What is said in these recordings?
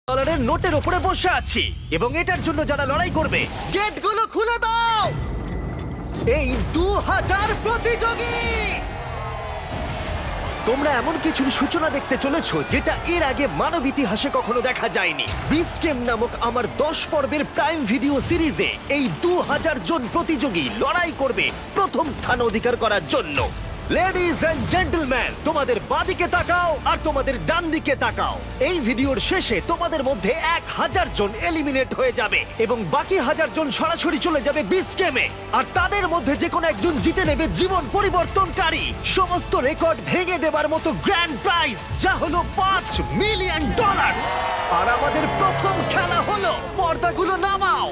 ডলারের নোটের উপরে বসে আছি এবং এটার জন্য যারা লড়াই করবে গেটগুলো খুলে দাও। এই 2000 প্রতিযোগী, তোমরা এমন কিছুর সূচনা দেখতে চলেছো যেটা এর আগে মানব ইতিহাসে কখনো দেখা যায়নি। বিস্ট গেম নামক আমার 10 পর্বের প্রাইম ভিডিও সিরিজে এই 2000 জন প্রতিযোগী লড়াই করবে প্রথম স্থান অধিকার করার জন্য। লেডিজ এন্ড জেন্টলম্যান, তোমাদের বাঁদিকে তাকাও আর তোমাদের ডান দিকে তাকাও। এই ভিডিওর শেষে তোমাদের মধ্যে 1000 জন এলিমিনেট হয়ে যাবে এবং বাকি 1000 জন সরাসরি চলে যাবে বিস্ট গেমে। আর তাদের মধ্যে যে কোনো একজন জিতে নেবে জীবন পরিবর্তনকারী সমস্ত রেকর্ড ভেঙে দেবার মতো গ্র্যান্ড প্রাইজ, যা হলো $5 মিলিয়ন। আর আমাদের প্রথম খেলা হলো, পর্দাগুলো নামাও।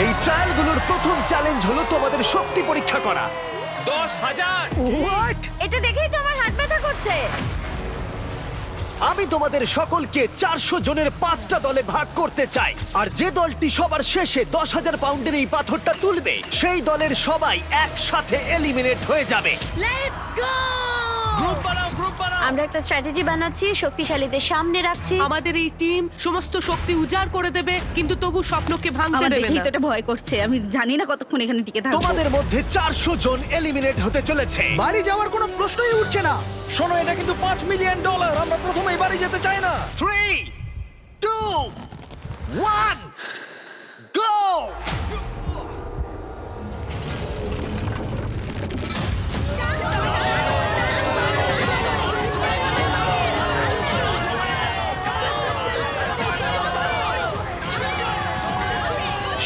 এই ট্রায়ালগুলোর প্রথম চ্যালেঞ্জ হলো তোমাদের শক্তি পরীক্ষা করা। 10,000 হোয়াট? এটা দেখেই তো আমার হাত ব্যথা করছে। আমি তোমাদের সকলকে 400 জনের 5টা দলে ভাগ করতে চাই। আর যে দলটি সবার শেষে 10,000 পাউন্ডের এই পাথরটা তুলবে, সেই দলের সবাই একসাথে এলিমিনেট হয়ে যাবে। Let's go! গ্রুপ বানাও। আমরা একটা স্ট্র্যাটেজি বানাচ্ছি, শক্তিশালীদের সামনে রাখছি। আমাদের এই টিম সমস্ত শক্তি উজাড় করে দেবে, কিন্তু তবু স্বপ্নকে ভাঙতে আমার দেবে দেখেই না। তো এটা ভয় করছে। আমি জানি না কতক্ষণ এখানে টিকে থাকবো। তোমাদের মধ্যে 400 জন এলিমিনেট হতে চলেছে। বাড়ি যাওয়ার কোনো প্রশ্নই উঠছে না। শোনো, এটা কিন্তু $5 মিলিয়ন। আমরা প্রথমেই বাড়ি যেতে চাই না। 3, 2, 1, গো!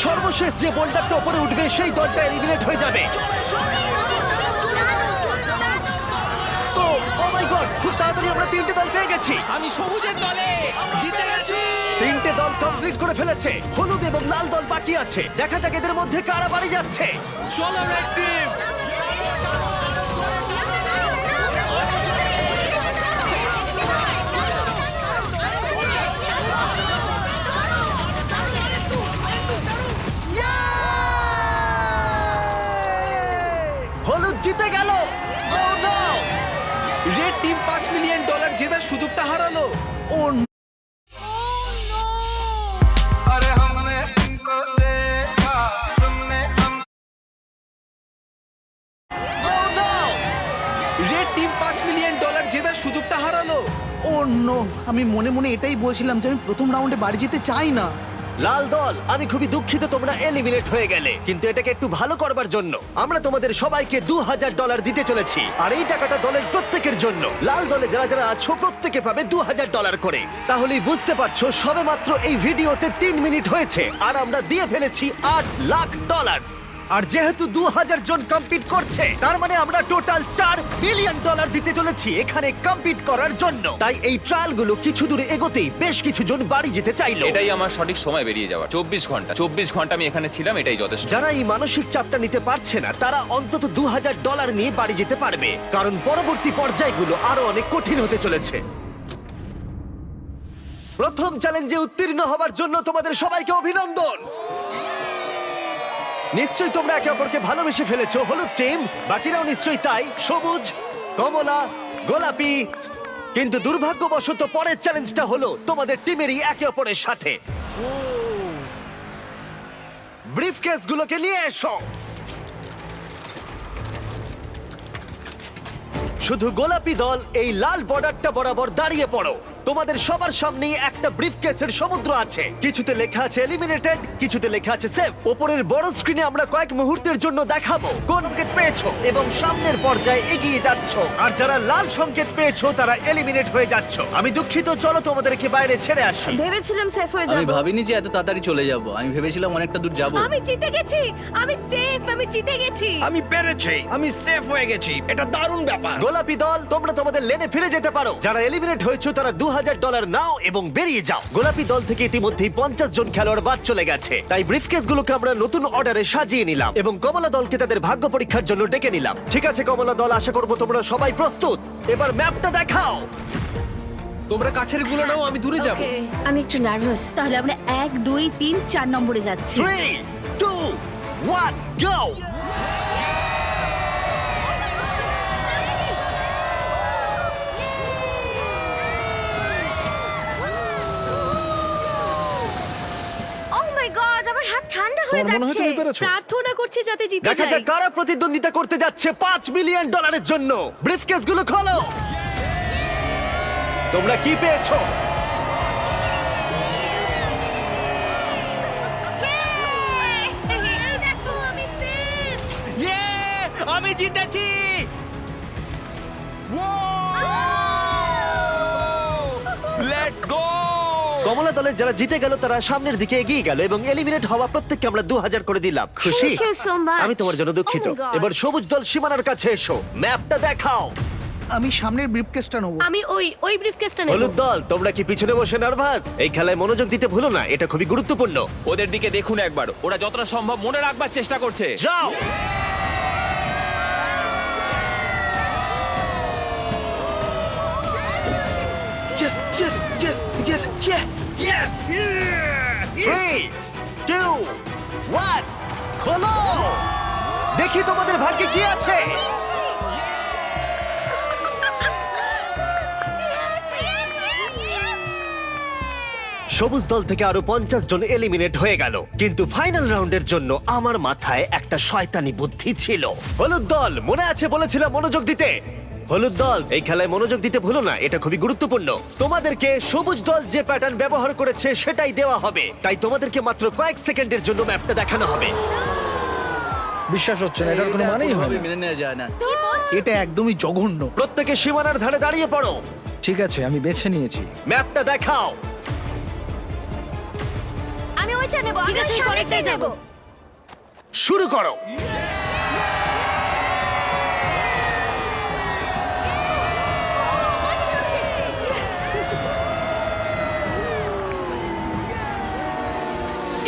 সর্বশেষ যে বোল্ডারটা উপরে উঠবে সেই দলটা এলিমিনেট হয়ে যাবে। তো ও মাই গড, খুব তাড়াতাড়ি আমরা 3টে দল পেয়ে গেছি। আমি সবুজের দলে জিতে গেছি। 3টে দল কমপ্লিট করে ফেলেছে। হলুদ এবং লাল দল বাকি আছে। দেখা যাক এদের মধ্যে কারা বাড়ি যাচ্ছে। চলো রেড টিম। হলুদ জিতে গেল। Oh no! Red team $5 million জেতার সুযোগটা হারালো। ও Oh no! Red team $5 million জেতার সুযোগটা হারালো। ও নো, আমি মনে মনে এটাই বলছিলাম যে আমি প্রথম রাউন্ডে বাড়ি যেতে চাই না। লাল দল, আমি খুবই দুঃখিত তোমরা এলিমিনেট হয়ে গেলে, কিন্তু এটাকে একটু ভালো করবার জন্য আমরা তোমাদের সবাইকে $2,000 দিতে চলেছি। আর এই টাকাটা দলের প্রত্যেকের জন্য। লাল দলে যারা যারা আছো প্রত্যেকে পাবে $2,000 করে। তাহলেই বুঝতে পারছো সবেমাত্র এই ভিডিওতে 3 মিনিট হয়েছে আর আমরা দিয়ে ফেলেছি $8 লাখ। আর যেহেতু 2000 জন কম্পিট করছে, তার মানে আমরা টোটাল $4 বিলিয়ন দিতে চলেছি এখানে কম্পিট করার জন্য। তাই এই ট্রায়ালগুলো কিছু দূরে এগোতেই বেশ কিছু জন বাড়ি যেতে চাইলো। এটাই আমার সঠিক সময় বেরিয়ে যাওয়ার। 24 ঘন্টা আমি এখানে ছিলাম, এটাই যথেষ্ট। যারা এই মানসিক চাপটা নিতে পারছে না, তারা অন্তত $2,000 নিয়ে বাড়ি যেতে পারবে, কারণ পরবর্তী পর্যায়গুলো আরো অনেক কঠিন হতে চলেছে। প্রথম চ্যালেঞ্জে উত্তীর্ণ হবার জন্য তোমাদের সবাইকে অভিনন্দন। নিশ্চয়ই তোমরা একে অপরকে ভালোবেসে ফেলেছো, হলুদ টিম। বাকিরাও নিশ্চয়ই তাই, সবুজ, কমলা, গোলাপি। কিন্তু দুর্ভাগ্যবশত পরের চ্যালেঞ্জটা হলো তোমাদের টিমেরই একে অপরের সাথে। ব্রিফকেসগুলোকে নিয়ে এসো। শুধু গোলাপি দল এই লাল বর্ডারটা বরাবর দাঁড়িয়ে পড়ো। তোমাদের সবার সামনেই একটা ব্রিফকেসের সমুদ্র আছে। কিছুতে লেখা আছে এলিমিনেটেড, কিছুতে লেখা আছে সেফ। উপরের বড় স্ক্রিনে আমরা কয়েক মুহূর্তের জন্য দেখাবো কোন সংকেত পেয়েছো এবং সামনের পর্যায়ে এগিয়ে যাচ্ছ। আর যারা লাল সংকেত পেয়েছো তারা এলিমিনেট হয়ে যাচ্ছ। আমি দুঃখিত, চলো তোমাদেরকে বাইরে ছেড়ে আসি। ভেবেছিলাম সেফ হয়ে আমি যাব। ভাবিনি যে এত তাড়াতাড়ি চলে যাব। আমি ভেবেছিলাম অনেকটা দূর যাব। আমি জিতে গেছি, আমি সেফ, আমি জিতে গেছি। আমি পেরেছি, আমি সেফ হয়ে গেছি। এটা দারুণ ব্যাপার। গোলাপি দল, তোমরা তোমাদের লেনে ফিরে যেতে পারো। যারা এলিমিনেট হয়েছে তারা $2,000 নাও এবং বেরিয়ে যাও। গোলাপি দল থেকে ইতিমধ্যেই 50 জন খেলোয়াড় বাদ চলে গেছে, তাই ব্রিফকেসগুলোকে আমরা নতুন অর্ডারে সাজিয়ে নিলাম এবং কমলা দলকে তাদের ভাগ্য পরীক্ষার জন্য ডেকে নিলাম। ঠিক আছে কমলা দল, আশা করবো তোমরা সবাই প্রস্তুত। এবার ম্যাপটা দেখাও। তোমরা কাছের গুলো নাও, আমি দূরে যাব। Okay, আমি একটু নার্ভাস। তাহলে আমরা 1, 2, 3, 4 নম্বরে যাচ্ছি। 3, 2, 1, গো! হাত ঠান্ডা হয়ে যাচ্ছে। প্রার্থনা করছি যাতে জিতে দেখা যাই। যাক কারা প্রতিদ্বন্দ্বিতা করতে যাচ্ছে $5 মিলিয়ন জন্য। ব্রিফকেস গুলো খোলো। তোমরা কি পেয়েছো? এই দেখো আমি সেফ। আমি জিতেছি। Let's go! কমলা দলের যারা জিতে গেল তারা সামনের দিকে এগিয়ে গেল এবং এলিমিনেট হওয়া প্রত্যেককে আমরা 2000 করে দিলাম। খুশি? Thank you so much. আমি তোমার জন্য দুঃখিত। Oh my God. এবার সবুজ দল সীমানার কাছে এসো, ম্যাপটা দেখাও। আমি সামনের ব্রিফকেসটা নেবো। আমি ওই ব্রিফকেসটা নেব। হলুদ দল, তোমরা কি পিছনে বসে নার্ভাস? এই খেলায় মনোযোগ দিতে ভুলো না, এটা খুবই গুরুত্বপূর্ণ। ওদের দিকে দেখুন একবার, ওরা যতটা সম্ভব মনে রাখবার চেষ্টা করছে। যাও। Yes yes yes yes yes 3, 2, 1, খোলো। দেখি তোমাদের ভাগ্যে কি আছে। সবুজ দল থেকে আরো 50 জন এলিমিনেট হয়ে গেল, কিন্তু ফাইনাল রাউন্ডের জন্য আমার মাথায় একটা শয়তানি বুদ্ধি ছিল। হলুদ দল, মনে আছে বলেছিলাম মনোযোগ দিতে। হলুদ দল, এই খেলায় মনোযোগ দিতে ভুলো না, এটা খুবই গুরুত্বপূর্ণ। তোমাদেরকে সবুজ দল যে প্যাটার্ন ব্যবহার করেছে সেটাই দেওয়া হবে, তাই তোমাদেরকে মাত্র কয়েক সেকেন্ডের জন্য ম্যাপটা দেখানো হবে। বিশ্বাস হচ্ছে না, এটার কোনো মানেই হয় না। মেনে নেওয়া যায় না। এটা একদমই জঘন্য। প্রত্যেকে সীমানার ধারে দাঁড়িয়ে পড়ো, ঠিক আছে, আমি বেছে নিয়েছি। ম্যাপটা দেখাও। আমি ওইটা নেব। আমি সামনেটাই নেব। শুরু করো।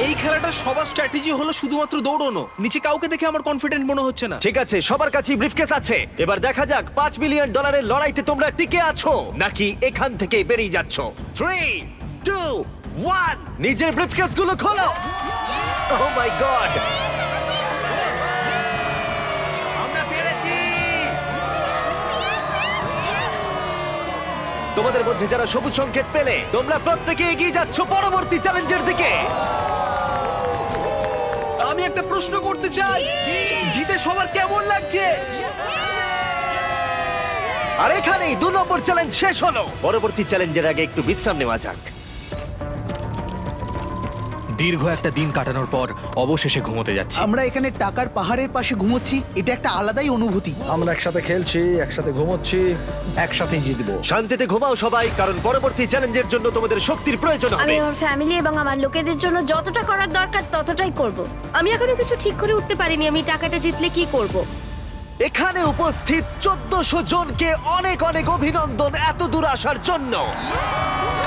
এই খেলাটা সবার স্ট্র্যাটেজি হলো শুধুমাত্র দৌড়ানো। নিচে কাউকে দেখে আমার কনফিডেন্ট মনে হচ্ছে না। ঠিক আছে, সবার কাছেই ব্রিফকেস আছে। এবার দেখা যাক $5 মিলিয়ন লড়াইতে তোমরা টিকে আছো নাকি এখান থেকে বেরিয়ে যাচ্ছ। 3, 2, 1, নিজের ব্রিফকেস গুলো খোলো। ও মাই গড, আমরা পেরেছি। তোমাদের মধ্যে যারা সবুজ সংকেত পেলে তোমরা প্রত্যেকে এগিয়ে যাচ্ছ পরবর্তী চ্যালেঞ্জের দিকে। আমি একটা প্রশ্ন করতে চাই, জিতে সবার কেমন লাগছে? আর এখানেই 2 নম্বর চ্যালেঞ্জ শেষ হলো। পরবর্তী চ্যালেঞ্জের আগে একটু বিশ্রাম নেওয়া যাক। দীর্ঘ একটা দিন কাটানোর পর অবশেষে ঘুমোতে যাচ্ছি। আমরা এখানে টাকার পাহাড়ের পাশে ঘুমোচ্ছি, এটা একটা আলাদাই অনুভূতি। আমরা একসাথে খেলছি, একসাথে ঘুমোচ্ছি, একসাথেই জিতবো। শান্তিতে ঘুমাও সবাই, কারণ পরবর্তী চ্যালেঞ্জের জন্য তোমাদের শক্তির প্রয়োজন আমি হবে। আমার ফ্যামিলি এবং আমার লোকেদের জন্য যতটা করার দরকার ততটাই করব। আমি এখনো কিছু ঠিক করে উঠতে পারিনি আমি টাকাটা জিতলে কি করব। এখানে উপস্থিত 1400 জনকে অনেক অনেক অভিনন্দন এত দূর আসার জন্য।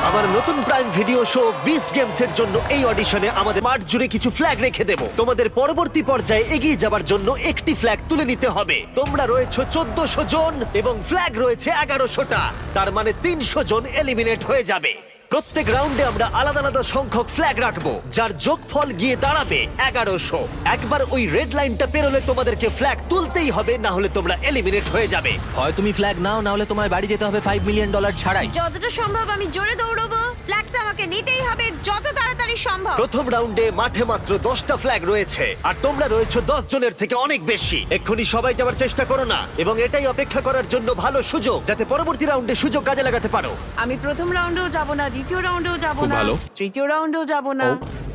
আমার নতুন প্রাইম ভিডিও শো বিস্ট গেমসের জন্য এই অডিশনে আমাদের মাঠ জুড়ে কিছু ফ্ল্যাগ রেখে দেব। তোমাদের পরবর্তী পর্যায়ে এগিয়ে যাবার জন্য একটি ফ্ল্যাগ তুলে নিতে হবে। তোমরা রয়েছে 1400 জন এবং ফ্ল্যাগ রয়েছে 1100টা, তার মানে 300 জন এলিমিনেট হয়ে যাবে। প্রত্যেক রাউন্ডে আমরা আলাদা আলাদা সংখ্যক ফ্ল্যাগ রাখবো, যার যোগফল গিয়ে দাঁড়াবে 1100। একবার ওই রেড লাইনটা পেরোলে তোমাদেরকে ফ্ল্যাগ তুলতেই হবে, না হলে তোমরা এলিমিনেট হয়ে যাবে। হয় তুমি ফ্ল্যাগ নাও, না হলে তোমায় বাড়ি যেতে হবে $5 মিলিয়ন ছাড়াই। যতটা সম্ভব আমি জোরে দৌড়বো। ফ্ল্যাগটা আমাকে নিতেই হবে যত তাড়াতাড়ি সম্ভব। প্রথম রাউন্ডে মাঠে মাত্র 10টা ফ্ল্যাগ রয়েছে, আর তোমরা রয়েছে 10 জনের থেকে অনেক বেশি। এক্ষুনি সবাই যাওয়ার চেষ্টা করো না, এবং এটাই অপেক্ষা করার জন্য ভালো সুযোগ, যাতে পরবর্তী রাউন্ডে সুযোগ কাজে লাগাতে পারো। আমি প্রথম রাউন্ডেও যাব না, দ্বিতীয় রাউন্ডেও যাব খুব না, ভালো। তৃতীয় রাউন্ডেও যাব না।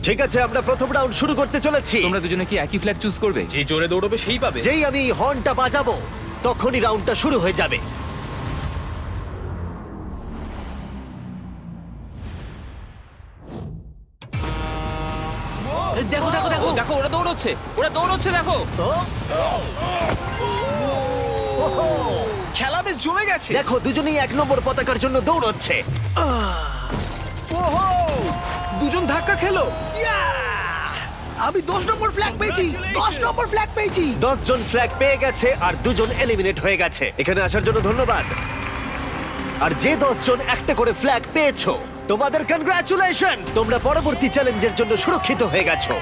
ঠিক আছে, আমরা প্রথম রাউন্ড শুরু করতে চলেছি। তোমরা দুজনে কি একই ফ্ল্যাগ চুজ করবে? যে জোরে দৌড়বে সেই পাবে। যেই আমি হর্নটা বাজাবো তখনই রাউন্ডটা শুরু হয়ে যাবে। দেখো দেখো দেখো। ও দেখো, ওরা দৌড়চ্ছে, ওরা দৌড়চ্ছে, দেখো। ওহো! খেলা বেশ জমে গেছে। দেখো, দুজনেই 1 নম্বর পতাকার জন্য দৌড়চ্ছে। ওহো! দুজন ধাক্কা খেলো। আমি 10 নম্বর ফ্ল্যাগ পেয়েছি, 10 নম্বর ফ্ল্যাগ পেয়েছি। 10 জন ফ্ল্যাগ পেয়ে গেছে আর 2 জন এলিমিনেট হয়ে গেছে। এখানে আসার জন্য ধন্যবাদ। আর যে 10 জন একটা করে ফ্ল্যাগ পেয়েছো তোমাদের কনগ্রাচুলেশন, তোমরা পরবর্তী চ্যালেঞ্জের জন্য সুরক্ষিত হয়ে গেছো।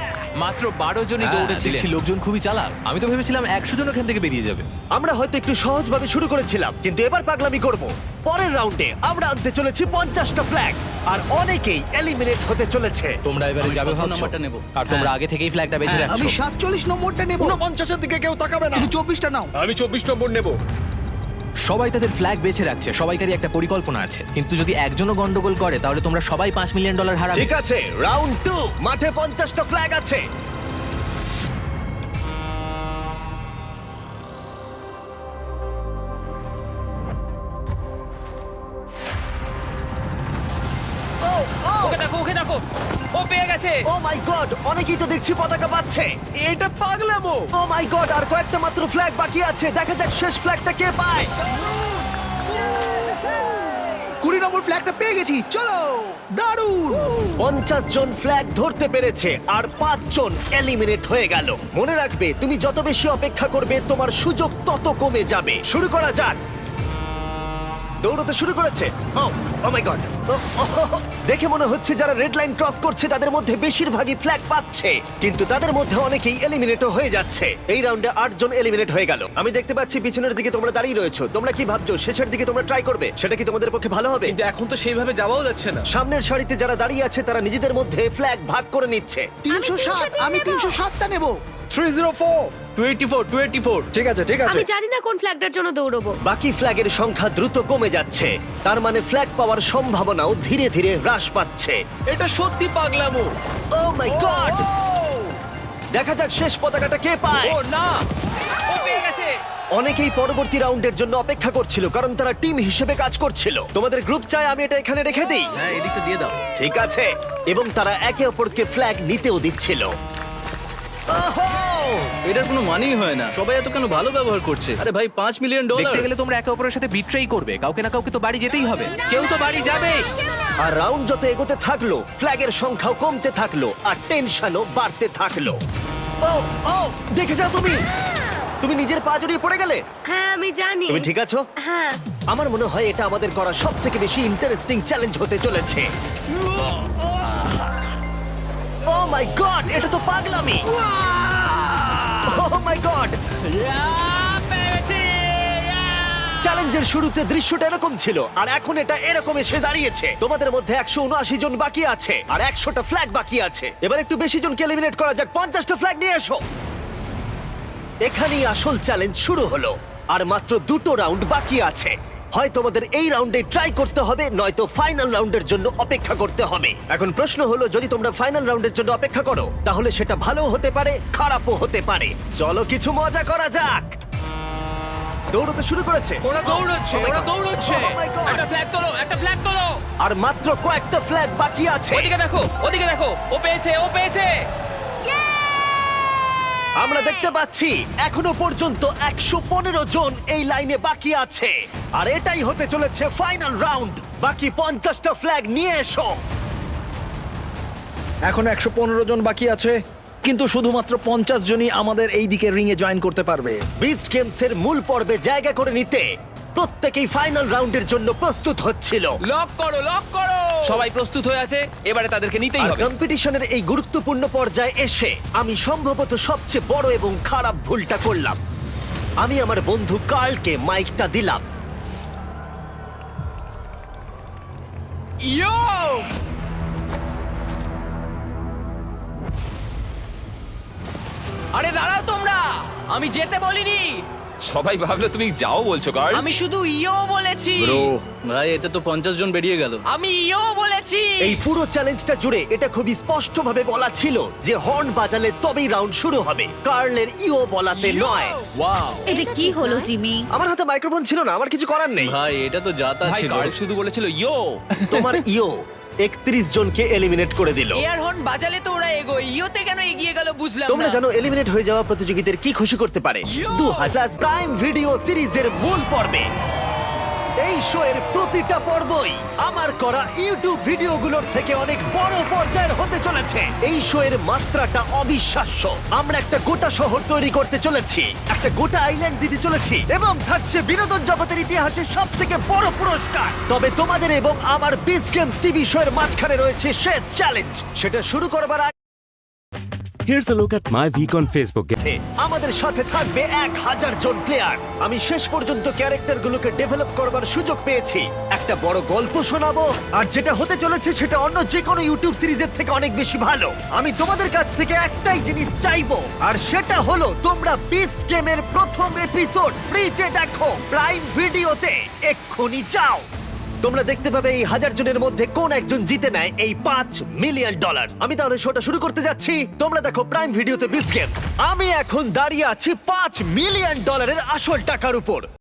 মাত্র 12 জনই হ্যাঁ, দৌড়েছিলেন। দেখছি লোকজন খুবই চালাক। আমি তো ভেবেছিলাম 100 জন ওখান থেকে বেরিয়ে যাবে। আমরা হয়তো একটু সহজভাবে শুরু করেছিলাম, কিন্তু এবার পাগলামি করব। পরের রাউন্ডে আমরা আনতে চলেছি 50টা ফ্ল্যাগ, আর অনেকেই এলিমিনেট হতে চলেছে। তোমরা এবারে যাবে ভাবছো, নাম্বারটা নেবো। আর তোমরা আগে থেকেই ফ্ল্যাগটা বেছে রাখছো। আমি 47 নম্বরটা নেব। 49-এর দিকে কেউ তাকাবে না। তুমি 24টা নাও। আমি 24 নম্বর নেব। সবাই তাদের ফ্ল্যাগ বেছে রাখছে, সবাইকারই একটা পরিকল্পনা আছে। কিন্তু যদি একজনও গন্ডগোল করে তাহলে তোমরা সবাই $5 মিলিয়ন হারাবে। ঠিক আছে, রাউন্ড 2, মাঠে 50টা ফ্ল্যাগ আছে। ওকে দেখো, ওকে দেখো, ও পেয়ে গেছে। ও মাই গড, অনেকেই তো দেখছি পতাকা পাচ্ছে। এটা পাগলামো। ও মাই গড, আর কয়েকটা মাত্র ফ্ল্যাগ বাকি আছে। দেখা যাক শেষ ফ্ল্যাগটা কে পায়। 20 নম্বর ফ্ল্যাগটা পেয়ে গেছি, চলো। দারুণ। 50 জন ফ্ল্যাগ ধরতে পেরেছে, আর 5 জন এলিমিনেট হয়ে গেল। মনে রাখবে, তুমি যত বেশি অপেক্ষা করবে তোমার সুযোগ তত কমে যাবে। শুরু করা যাক। দৌড়তে শুরু করেছে। ও মাই গড, দেখে মনে হচ্ছে যারা রেড লাইন ক্রস করছে তাদের মধ্যে বেশিরভাগই ফ্ল্যাগ পাচ্ছে, কিন্তু তাদের মধ্যে অনেকেই এলিমিনেটও হয়ে যাচ্ছে। এই রাউন্ডে 8 জন এলিমিনেট হয়ে গেল। আমি দেখতে পাচ্ছি পিছনের দিকে তোমরা দাঁড়িয়ে রয়েছো। তোমরা কি ভাবছো শেষের দিকে তোমরা ট্রাই করবে? সেটা কি তোমাদের পক্ষে ভালো হবে? কিন্তু এখন তো সেইভাবে যাওয়াও যাচ্ছে না। সামনের সারিতে যারা দাঁড়িয়ে আছে তারা নিজেদের মধ্যে ফ্ল্যাগ ভাগ করে নিচ্ছে। 307, আমি 307টা নেব। 304। 24। ঠিক আছে, ঠিক আছে। আমি জানি না কোন ফ্ল্যাগটার জন্য দৌড়বো। বাকি ফ্ল্যাগের সংখ্যা দ্রুত কমে যাচ্ছে, তার মানে ফ্ল্যাগ পাওয়ার সম্ভাবনাও ধীরে ধীরে হ্রাস পাচ্ছে। এটা সত্যি পাগলামো। ও মাই গড, দেখা যাক শেষ পতাকাটা কে পায়। ও না, ও পেয়ে গেছে। অনেকেই পরবর্তী রাউন্ডের জন্য অপেক্ষা করছিল, কারণ তারা টিম হিসেবে কাজ করছিল। তোমাদের গ্রুপ চাই আমি এটা এখানে রেখে দিই? হ্যাঁ, এদিকটা দিয়ে দাও। ঠিক আছে, এবং তারা একে অপরকে ফ্ল্যাগ নিতেও দিচ্ছিল। ওহো! এটার কোনো মানেই হয় না। সবাই এত কেন ভালো ব্যবহার করছে? আরে ভাই, $5 মিলিয়ন। দেখতে গেলে তোমরা একে অপরের সাথে বিট্রেই করবে। কাউকে না কাউকে তো বাড়ি যেতেই হবে। কেউ তো বাড়ি যাবে। আর রাউন্ড যত এগোতে থাকলো, ফ্ল্যাগের সংখ্যাও কমতে থাকলো, আর টেনশনও বাড়তে থাকলো। ও ও, দেখে যাও তুমি। তুমি নিজের পা জড়িয়ে পড়ে গেলে। হ্যাঁ, আমি জানি। তুমি ঠিক আছো? হ্যাঁ। আমার মনে হয় এটা আমাদের করা সবথেকে বেশি ইন্টারেস্টিং চ্যালেঞ্জ হতে চলেছে। ও মাই গড, এটা তো পাগলামি। ও মাই গড, চ্যালেঞ্জের শুরুতে দৃশ্যটা এরকম ছিল, আর এখন এটা এরকম এসে দাঁড়িয়েছে। তোমাদের মধ্যে 179 জন বাকি আছে, আর 100টা ফ্ল্যাগ বাকি আছে। এবার একটু বেশি জনকে এলিমিনেট করা যাক। 50টা ফ্ল্যাগ নিয়ে এসো। এখানেই আসল চ্যালেঞ্জ শুরু হলো, আর মাত্র 2টো রাউন্ড বাকি আছে। হয় তোমাদের এই রাউন্ডে ট্রাই করতে হবে, নয়তো ফাইনাল রাউন্ডের জন্য অপেক্ষা করতে হবে। এখন প্রশ্ন হলো, যদি তোমরা ফাইনাল রাউন্ডের জন্য অপেক্ষা করো, তাহলে সেটা ভালো হতে পারে, খারাপও হতে পারে। চলো কিছু মজা করা যাক। দৌড়তে শুরু করেছে। ওরা দৌড়চ্ছে, Oh my ওরা God! দৌড়চ্ছে। Oh my God! একটা ফ্ল্যাগ তোলো, একটা ফ্ল্যাগ তোলো। আর মাত্র কয়েকটা ফ্ল্যাগ বাকি আছে। ওদিকে দেখো, ওদিকে দেখো, ও পেয়েছে, ও পেয়েছে। আমরা দেখতে পাচ্ছি এখনো পর্যন্ত 115 জন এই লাইনে বাকি আছে, আর এটাই হতে চলেছে ফাইনাল রাউন্ড। বাকি 50টা ফ্ল্যাগ নিয়ে এসো। এখন 115 জন বাকি আছে, কিন্তু শুধুমাত্র 50 জনই আমাদের এই দিকে রিং এ জয়েন করতে পারবে। বিস্ট গেমস এর মূল পর্বে জায়গা করে নিতে প্রত্যেকেই ফাইনাল রাউন্ডের জন্য প্রস্তুত হচ্ছিল। লক করো, লক করো। সবাই প্রস্তুত হয়ে আছে, এবারে তাদেরকে নিতেই আর হবে। কম্পিটিশনের এই গুরুত্বপূর্ণ পর্যায়ে এসে আমি সম্ভবত সবচেয়ে বড় এবং খারাপ ভুলটা করলাম। আমি আমার বন্ধু কার্লকে মাইকটা দিলাম। ইয়ো! আরে দাঁড়াও তোমরা, আমি যেতে বলিনি। সবাই ভাবলো তুমি যাও বলছো, কার্ল। আমি শুধু ইয়ো বলেছি। ব্রো, ভাই এতে তো 50 জন বেরিয়ে গেল। আমি ইয়ো বলেছি। এই পুরো চ্যালেঞ্জটা জুড়ে এটা খুবই স্পষ্টভাবে বলা ছিল যে হর্ন বাজালে তবেই রাউন্ড শুরু হবে, কার্লের ইও বলাতে নয়। ওয়াও, এটা কি হলো জিমি? আমার হাতে মাইক্রোফোন ছিল না, আমার কিছু করার নেই। ভাই এটা তো যাতা ভাই ছিল। কার্ল শুধু বলেছিল ইয়ো। তোমার ইও 31 জনকে এলিমিনেট করে দিল। এয়ার হর্ন বাজালে তো ওরা এগোয়, ইয়োতে কেন এগিয়ে গেল বুঝলাম তোমরা না। জানো এলিমিনেট হয়ে যাওয়া প্রতিযোগীদের কি খুশি করতে পারে? 2000 প্রাইম ভিডিও সিরিজের মূল পর্বে এই শো এর প্রতিটা পর্বই আমার করা ইউটিউব ভিডিওগুলোর থেকে অনেক বড় পর্যায়ের হতে চলেছে। এই শো এর মাত্রাটা অবিশ্বাস্য। আমরা একটা গোটা শহর তৈরি করতে চলেছি, একটা গোটা আইল্যান্ড দিতে চলেছি, এবং থাকছে বিনোদন জগতের ইতিহাসে সব থেকে বড় পুরস্কার। তবে তোমাদের এবং আমার বিচ গেমস টিভি শো এর মাঝখানে রয়েছে শেষ চ্যালেঞ্জ। সেটা শুরু করবার আগে Here's a look at my week on Facebook. আমাদের সাথে থাকবে 1000 জন প্লেয়ার। আমি শেষ পর্যন্ত ক্যারেক্টারগুলোকে ডেভেলপ করবার সুযোগ পেয়েছি। একটা বড় গল্প শোনাবো, আর যেটা হতে চলেছে সেটা অন্য যে কোনো ইউটিউব সিরিজের থেকে অনেক বেশি ভালো। আমি তোমাদের কাছ থেকে একটাই জিনিস চাইবো, আর সেটা হলো তোমরা বিস্ট গেমের প্রথম এপিসোড ফ্রিতে দেখো প্রাইম ভিডিওতে। এক্ষুনি যাও। তোমরা দেখতে পাবে এই 1000 জনের মধ্যে কোন একজন জিতে নেয় এই $5 মিলিয়ন। আমি তাহলে শোটা শুরু করতে যাচ্ছি। তোমরা দেখো প্রাইম ভিডিওতে বিচ গেমস। আমি এখন দাঁড়িয়ে আছি $5 মিলিয়ন আসল টাকার উপর।